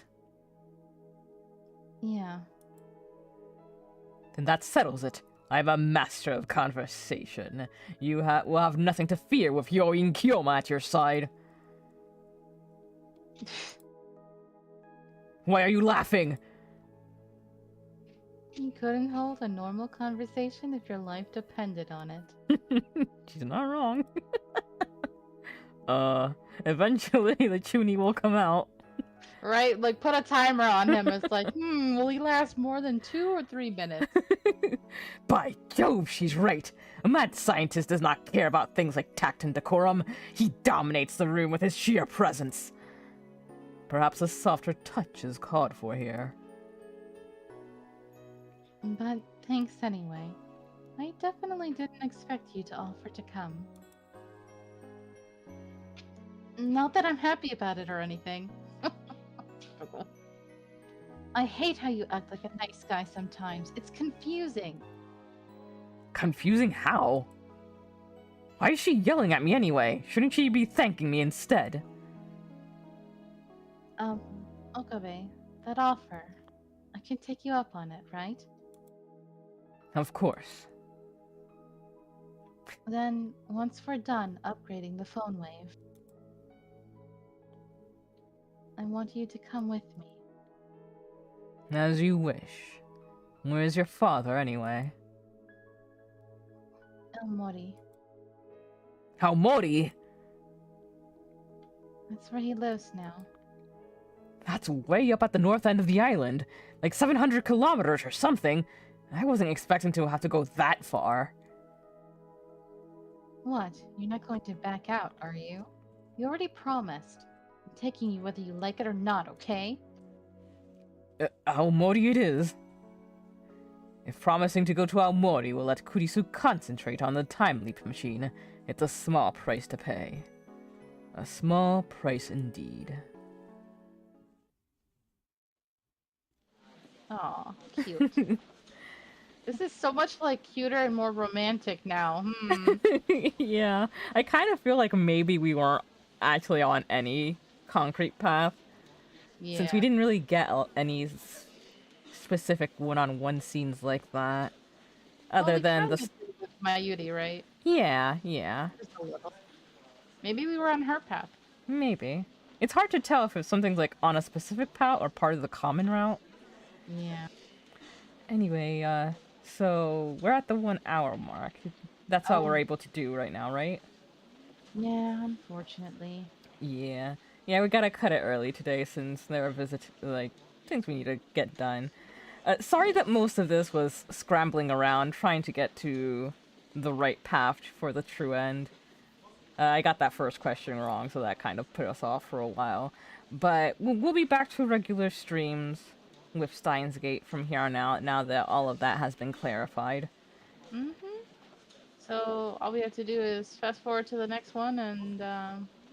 [SPEAKER 2] Yeah.
[SPEAKER 1] Then that settles it. I'm a master of conversation. You will have nothing to fear with Yoin Kyoma at your side. Why are you laughing?
[SPEAKER 2] You couldn't hold a normal conversation if your life depended on it.
[SPEAKER 1] She's not wrong. Eventually the Chuny will come out.
[SPEAKER 2] Right? Like, put a timer on him. It's like, will he last more than 2 or 3 minutes?
[SPEAKER 1] By Jove, she's right. A mad scientist does not care about things like tact and decorum. He dominates the room with his sheer presence. Perhaps a softer touch is called for here.
[SPEAKER 2] But thanks anyway. I definitely didn't expect you to offer to come. Not that I'm happy about it or anything. I hate how you act like a nice guy sometimes. It's confusing.
[SPEAKER 1] Confusing how? Why is she yelling at me anyway? Shouldn't she be thanking me instead?
[SPEAKER 2] Okabe, that offer. I can take you up on it, right?
[SPEAKER 1] Of course.
[SPEAKER 2] Then, once we're done upgrading the phone wave, I want you to come with me.
[SPEAKER 1] As you wish. Where's your father, anyway?
[SPEAKER 2] El Mori.
[SPEAKER 1] Aomori?
[SPEAKER 2] That's where he lives now.
[SPEAKER 1] That's way up at the north end of the island. Like 700 kilometers or something. I wasn't expecting to have to go that far.
[SPEAKER 2] What? You're not going to back out, are you? You already promised. I'm taking you whether you like it or not, okay?
[SPEAKER 1] Aomori it is. If promising to go to Aomori will let Kurisu concentrate on the time leap machine, it's a small price to pay. A small price indeed.
[SPEAKER 2] Aw, cute. This is so much like cuter and more romantic now.
[SPEAKER 1] Yeah, I kind of feel like maybe we weren't actually on any concrete path.
[SPEAKER 2] Yeah.
[SPEAKER 1] Since we didn't really get any specific one-on-one scenes like that. Other than the...
[SPEAKER 2] with Mayuri, right?
[SPEAKER 1] Yeah.
[SPEAKER 2] Just a little. Maybe we were on her path.
[SPEAKER 1] Maybe. It's hard to tell if something's like on a specific path or part of the common route.
[SPEAKER 2] Yeah.
[SPEAKER 1] Anyway, so we're at the 1 hour mark. That's all we're able to do right now, right?
[SPEAKER 2] Yeah, unfortunately.
[SPEAKER 1] Yeah. Yeah, we gotta cut it early today since there are things we need to get done. Sorry that most of this was scrambling around, trying to get to the right path for the true end. I got that first question wrong, so that kind of put us off for a while. But we'll be back to regular streams with Steins Gate from here on out, now that all of that has been clarified.
[SPEAKER 2] Mm-hmm. So all we have to do is fast forward to the next one, and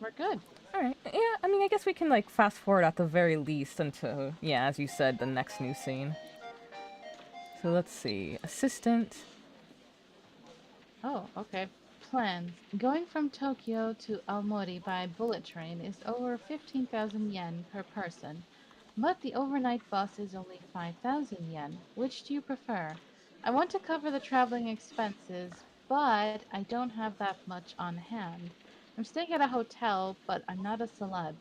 [SPEAKER 2] we're good.
[SPEAKER 1] Alright, yeah, I mean, I guess we can, like, fast forward at the very least until, yeah, as you said, the next new scene. So let's see. Assistant.
[SPEAKER 2] Oh, okay. Plans. Going from Tokyo to Aomori by bullet train is over 15,000 yen per person, but the overnight bus is only 5,000 yen. Which do you prefer? I want to cover the traveling expenses, but I don't have that much on hand. I'm staying at a hotel, but I'm not a celeb.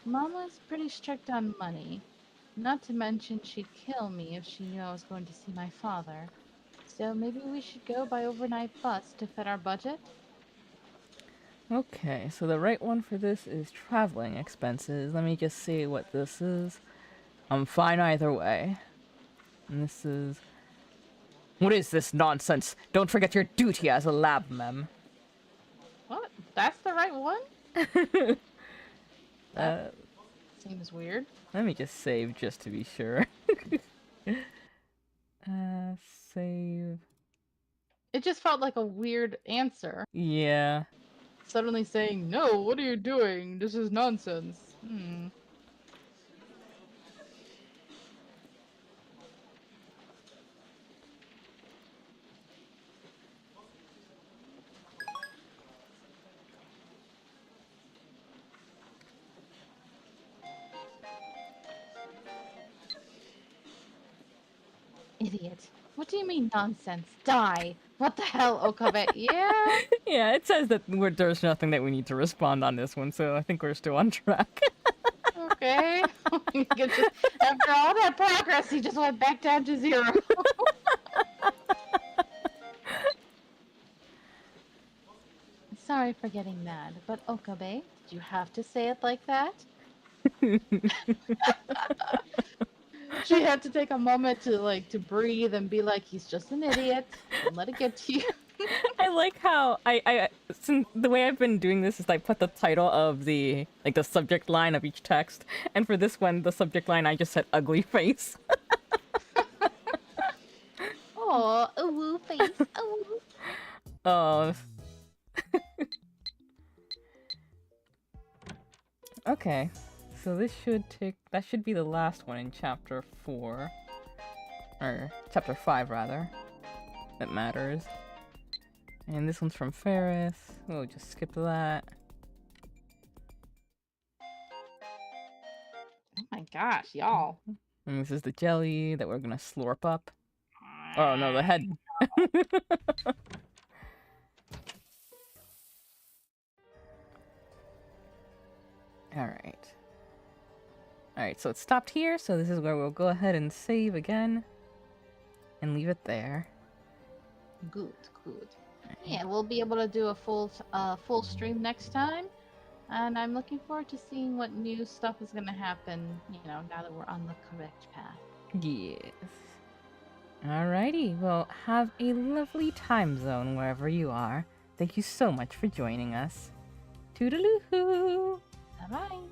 [SPEAKER 2] Mama's pretty strict on money. Not to mention she'd kill me if she knew I was going to see my father. So maybe we should go by overnight bus to fit our budget?
[SPEAKER 1] Okay, so the right one for this is traveling expenses. Let me just see what this is. I'm fine either way. And this is... What is this nonsense? Don't forget your duty as a lab mem.
[SPEAKER 2] What? That's the right one? That seems weird.
[SPEAKER 1] Let me just save just to be sure. Save.
[SPEAKER 2] It just felt like a weird answer.
[SPEAKER 1] Yeah.
[SPEAKER 2] Suddenly saying, no, what are you doing? This is nonsense. Idiot. What do you mean nonsense? Die. What the hell, Okabe? Yeah.
[SPEAKER 1] Yeah, it says that there's nothing that we need to respond on this one, so I think we're still on track.
[SPEAKER 2] Okay. After all that progress, he just went back down to 0. Sorry for getting mad, but Okabe, did you have to say it like that? She had to take a moment to breathe and be like, he's just an idiot. Don't let it get to you.
[SPEAKER 1] I like how since the way I've been doing this is I put the title of the subject line of each text, and for this one, the subject line I just said ugly face.
[SPEAKER 2] Oh, a woo face.
[SPEAKER 1] Oh. Okay, so that should be the last one in chapter 4. Or chapter 5 rather. That matters. And this one's from Ferris. We'll just skip that.
[SPEAKER 2] Oh my gosh, y'all.
[SPEAKER 1] And this is the jelly that we're gonna slurp up. Oh no, the head. Alright. Alright, so it stopped here, so this is where we'll go ahead and save again. And leave it there.
[SPEAKER 2] Good. Yeah, we'll be able to do a full stream next time. And I'm looking forward to seeing what new stuff is going to happen, now that we're on the correct path.
[SPEAKER 1] Yes. Alrighty, well, have a lovely time zone wherever you are. Thank you so much for joining us. Toodaloo!
[SPEAKER 2] Bye-bye.